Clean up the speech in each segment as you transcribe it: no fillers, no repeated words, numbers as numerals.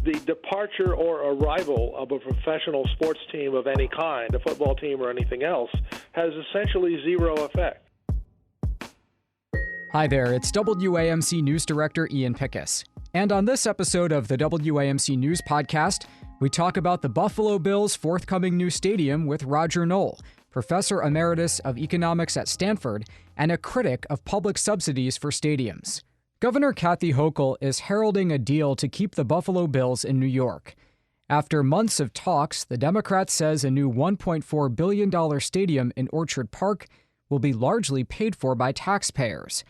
the departure or arrival of a professional sports team of any kind, a football team or anything else, has essentially zero effect. Hi there, it's WAMC News Director Ian Pickus. And on this episode of the WAMC News Podcast, we talk about the Buffalo Bills' forthcoming new stadium with Roger Noll, Professor Emeritus of Economics at Stanford and a critic of public subsidies for stadiums. Governor Kathy Hochul is heralding a deal to keep the Buffalo Bills in New York. After months of talks, the Democrat says a new $1.4 billion stadium in Orchard Park will be largely paid for by taxpayers.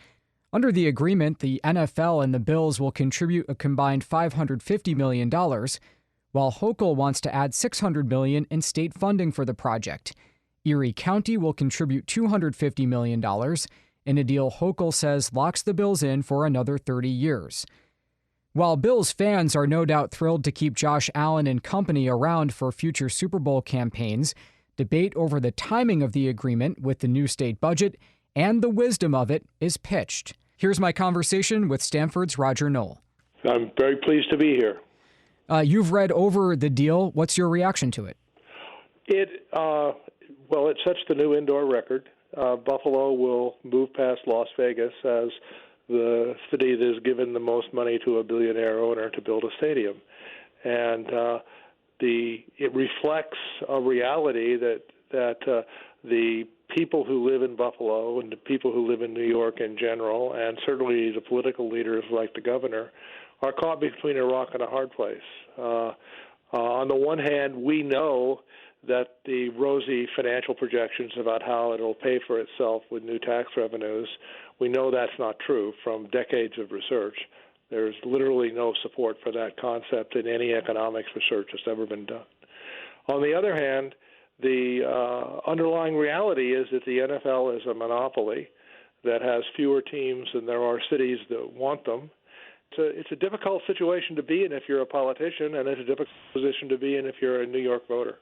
Under the agreement, the NFL and the Bills will contribute a combined $550 million, while Hochul wants to add $600 million in state funding for the project. Erie County will contribute $250 million, in a deal Hochul says locks the Bills in for another 30 years. While Bills fans are no doubt thrilled to keep Josh Allen and company around for future Super Bowl campaigns, debate over the timing of the agreement with the new state budget and the wisdom of it is pitched. Here's my conversation with Stanford's Roger Noll. I'm very pleased to be here. You've read over the deal. What's your reaction to it? It sets the new indoor record. Buffalo will move past Las Vegas as the city that has given the most money to a billionaire owner to build a stadium. And it reflects a reality that the people who live in Buffalo and the people who live in New York in general, and certainly the political leaders like the governor, are caught between a rock and a hard place. On the one hand, we know that the rosy financial projections about how it'll pay for itself with new tax revenues, we know that's not true from decades of research. There's literally no support for that concept in any economics research that's ever been done. On the other hand, the underlying reality is that the NFL is a monopoly that has fewer teams than there are cities that want them. It's a difficult situation to be in if you're a politician, and it's a difficult position to be in if you're a New York voter.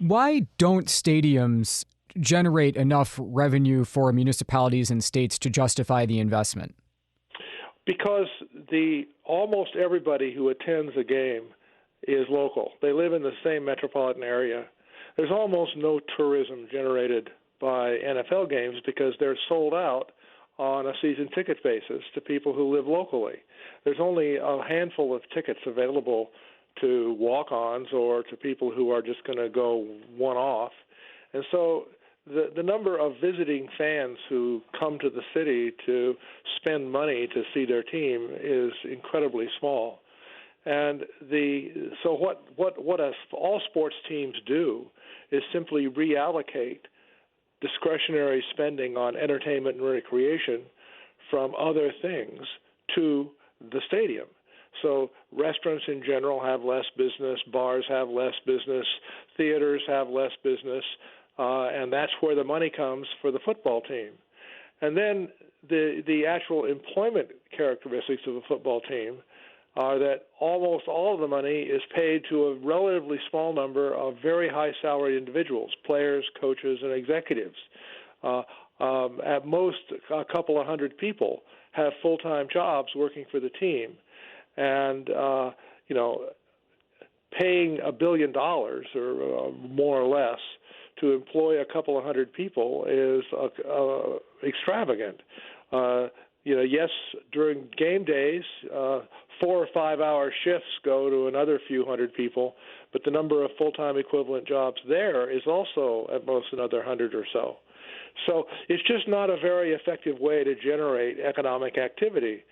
Why don't stadiums generate enough revenue for municipalities and states to justify the investment? Because almost everybody who attends a game is local. They live in the same metropolitan area. There's almost no tourism generated by NFL games because they're sold out on a season ticket basis to people who live locally. There's only a handful of tickets available to walk-ons or to people who are just going to go one-off. And so the number of visiting fans who come to the city to spend money to see their team is incredibly small. And so what all sports teams do is simply reallocate discretionary spending on entertainment and recreation from other things to the stadium. So restaurants in general have less business, bars have less business, theaters have less business, and that's where the money comes for the football team. And then the actual employment characteristics of a football team are that almost all of the money is paid to a relatively small number of very high salaried individuals, players, coaches, and executives. At most, a couple of hundred people have full-time jobs working for the team. And, paying $1 billion or more or less to employ a couple of hundred people is extravagant. Yes, during game days, 4 or 5 hour shifts go to another few hundred people, but the number of full-time equivalent jobs there is also at most another 100 or so. So it's just not a very effective way to generate economic activity.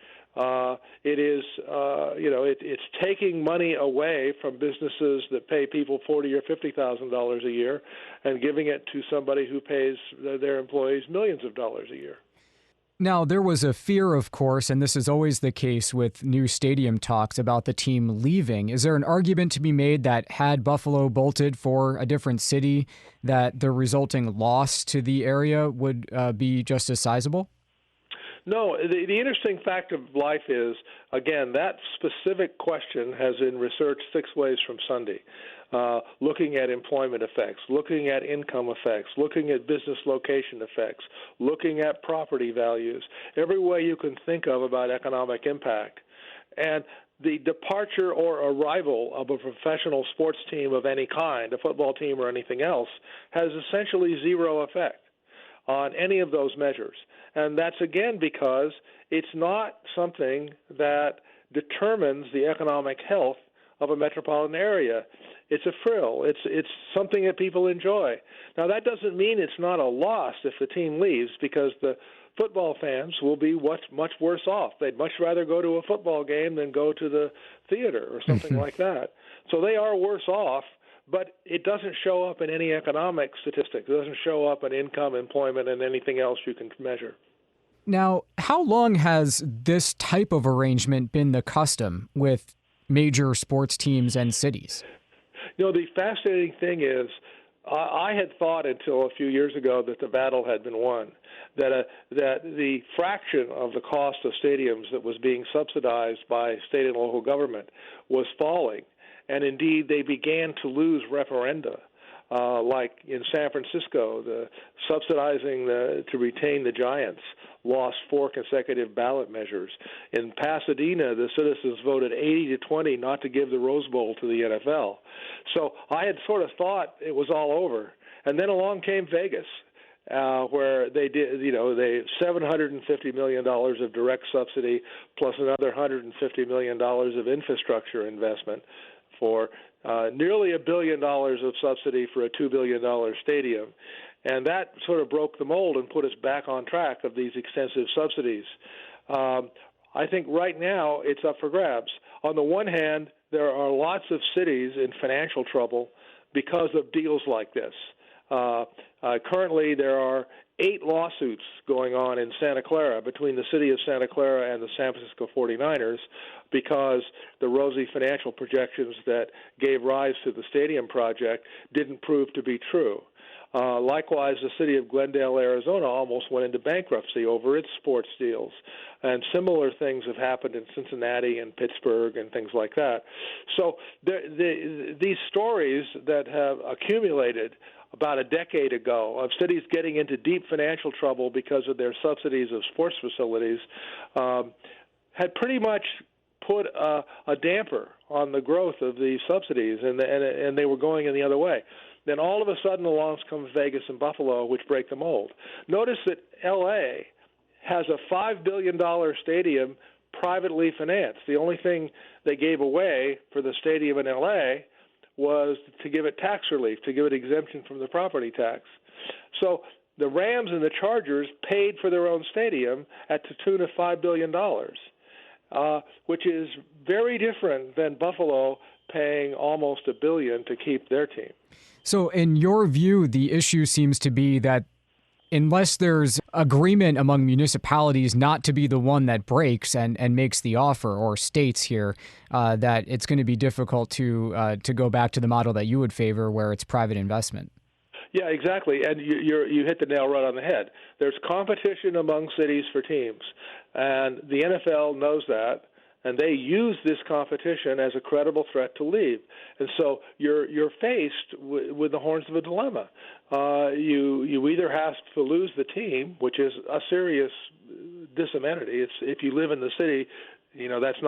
It's taking money away from businesses that pay people $40,000 or $50,000 a year and giving it to somebody who pays their employees millions of dollars a year. Now, there was a fear, of course, and this is always the case with new stadium talks, about the team leaving. Is there an argument to be made that had Buffalo bolted for a different city, that the resulting loss to the area would be just as sizable? No, the interesting fact of life is, again, that specific question has been researched 6 ways from Sunday, looking at employment effects, looking at income effects, looking at business location effects, looking at property values, every way you can think of about economic impact. And the departure or arrival of a professional sports team of any kind, a football team or anything else, has essentially zero effect on any of those measures. And that's, again, because it's not something that determines the economic health of a metropolitan area. It's a frill. It's something that people enjoy. Now, that doesn't mean it's not a loss if the team leaves, because the football fans will be much worse off. They'd much rather go to a football game than go to the theater or something like that. So they are worse off, but it doesn't show up in any economic statistics. It doesn't show up in income, employment, and anything else you can measure. Now, how long has this type of arrangement been the custom with major sports teams and cities? The fascinating thing is, I had thought until a few years ago that the battle had been won, that the fraction of the cost of stadiums that was being subsidized by state and local government was falling, and indeed they began to lose referenda. Like in San Francisco, the subsidizing to retain the Giants lost 4 consecutive ballot measures. In Pasadena, the citizens voted 80-20 not to give the Rose Bowl to the NFL. So I had sort of thought it was all over, and then along came Vegas, where they did, they $750 million of direct subsidy plus another $150 million of infrastructure investment for nearly $1 billion of subsidy for a $2 billion stadium. And that sort of broke the mold and put us back on track of these extensive subsidies. I think right now it's up for grabs. On the one hand, there are lots of cities in financial trouble because of deals like this. Currently, there are 8 lawsuits going on in Santa Clara between the city of Santa Clara and the San Francisco 49ers because the rosy financial projections that gave rise to the stadium project didn't prove to be true. Likewise, the city of Glendale, Arizona almost went into bankruptcy over its sports deals. And similar things have happened in Cincinnati and Pittsburgh and things like that. So these stories that have accumulated about a decade ago of cities getting into deep financial trouble because of their subsidies of sports facilities had pretty much put a damper on the growth of these subsidies, and they were going in the other way. Then all of a sudden along comes Vegas and Buffalo, which break the mold. Notice that L.A. has a $5 billion stadium privately financed. The only thing they gave away for the stadium in L.A. was to give it tax relief, to give it exemption from the property tax. So the Rams and the Chargers paid for their own stadium at the tune of $5 billion, which is very different than Buffalo paying almost $1 billion to keep their team. So in your view, the issue seems to be that unless there's agreement among municipalities not to be the one that breaks and makes the offer, or states here, that it's going to be difficult to go back to the model that you would favor, where it's private investment. Yeah, exactly. And you hit the nail right on the head. There's competition among cities for teams, and the NFL knows that, and they use this competition as a credible threat to leave. And so you're faced with the horns of a dilemma. You either have to lose the team, which is a serious disamenity. It's if you live in the city, that's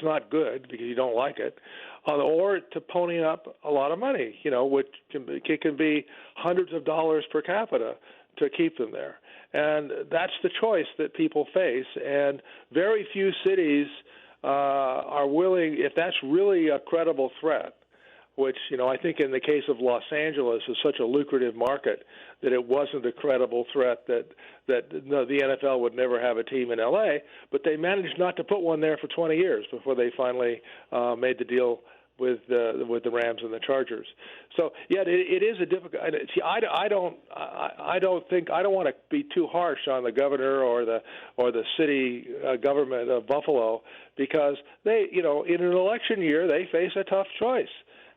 not good because you don't like it, or to pony up a lot of money, which can be hundreds of dollars per capita to keep them there. And that's the choice that people face. And very few cities are willing, if that's really a credible threat, which, I think in the case of Los Angeles is such a lucrative market that it wasn't a credible threat that the NFL would never have a team in L.A., but they managed not to put one there for 20 years before they finally made the deal with the Rams and the Chargers. So yeah, it is a difficult. See, I don't want to be too harsh on the governor or the city government of Buffalo, because they, in an election year, they face a tough choice.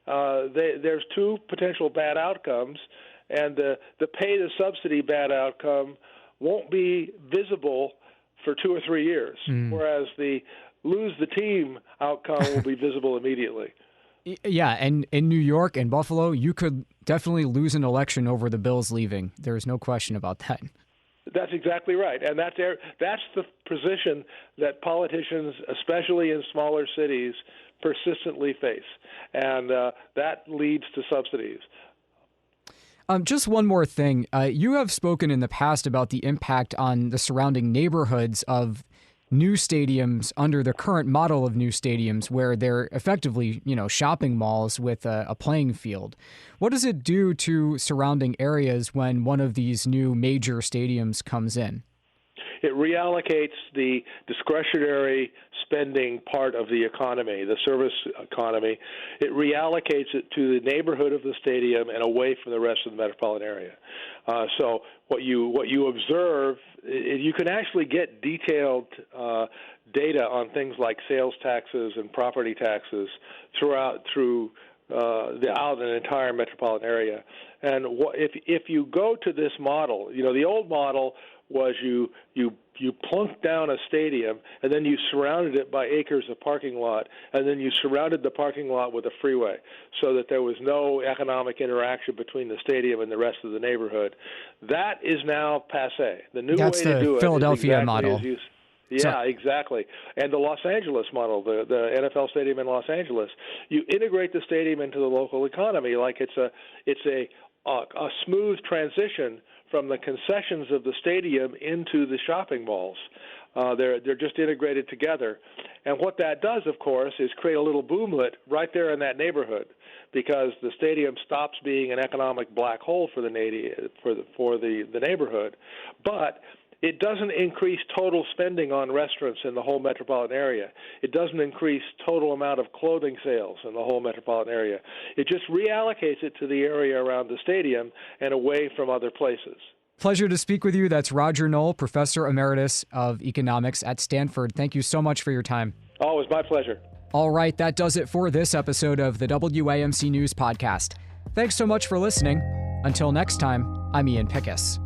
There's 2 potential bad outcomes, and the pay the subsidy bad outcome won't be visible for 2 or 3 years, whereas the lose the team outcome will be visible immediately. Yeah, and in New York and Buffalo, you could definitely lose an election over the Bills leaving. There's no question about that. That's exactly right, and that's the position that politicians, especially in smaller cities, persistently face, and that leads to subsidies. Just one more thing. You have spoken in the past about the impact on the surrounding neighborhoods of new stadiums under the current model of new stadiums, where they're effectively, shopping malls with a playing field. What does it do to surrounding areas when one of these new major stadiums comes in? It reallocates the discretionary spending part of the economy, the service economy. It reallocates it to the neighborhood of the stadium and away from the rest of the metropolitan area. So what you observe, you can actually get detailed data on things like sales taxes and property taxes throughout an entire metropolitan area. And if you go to this model, the old model was you plunked down a stadium, and then you surrounded it by acres of parking lot, and then you surrounded the parking lot with a freeway so that there was no economic interaction between the stadium and the rest of the neighborhood. That is now passé. The new That's way to do it Philadelphia is exactly model. Exactly. And the Los Angeles model, the NFL stadium in Los Angeles, you integrate the stadium into the local economy like it's a smooth transition from the concessions of the stadium into the shopping malls. They're just integrated together. And what that does, of course, is create a little boomlet right there in that neighborhood, because the stadium stops being an economic black hole for the neighborhood. But it doesn't increase total spending on restaurants in the whole metropolitan area. It doesn't increase total amount of clothing sales in the whole metropolitan area. It just reallocates it to the area around the stadium and away from other places. Pleasure to speak with you. That's Roger Noll, Professor Emeritus of Economics at Stanford. Thank you so much for your time. Oh, it was my pleasure. All right, that does it for this episode of the WAMC News Podcast. Thanks so much for listening. Until next time, I'm Ian Pickus.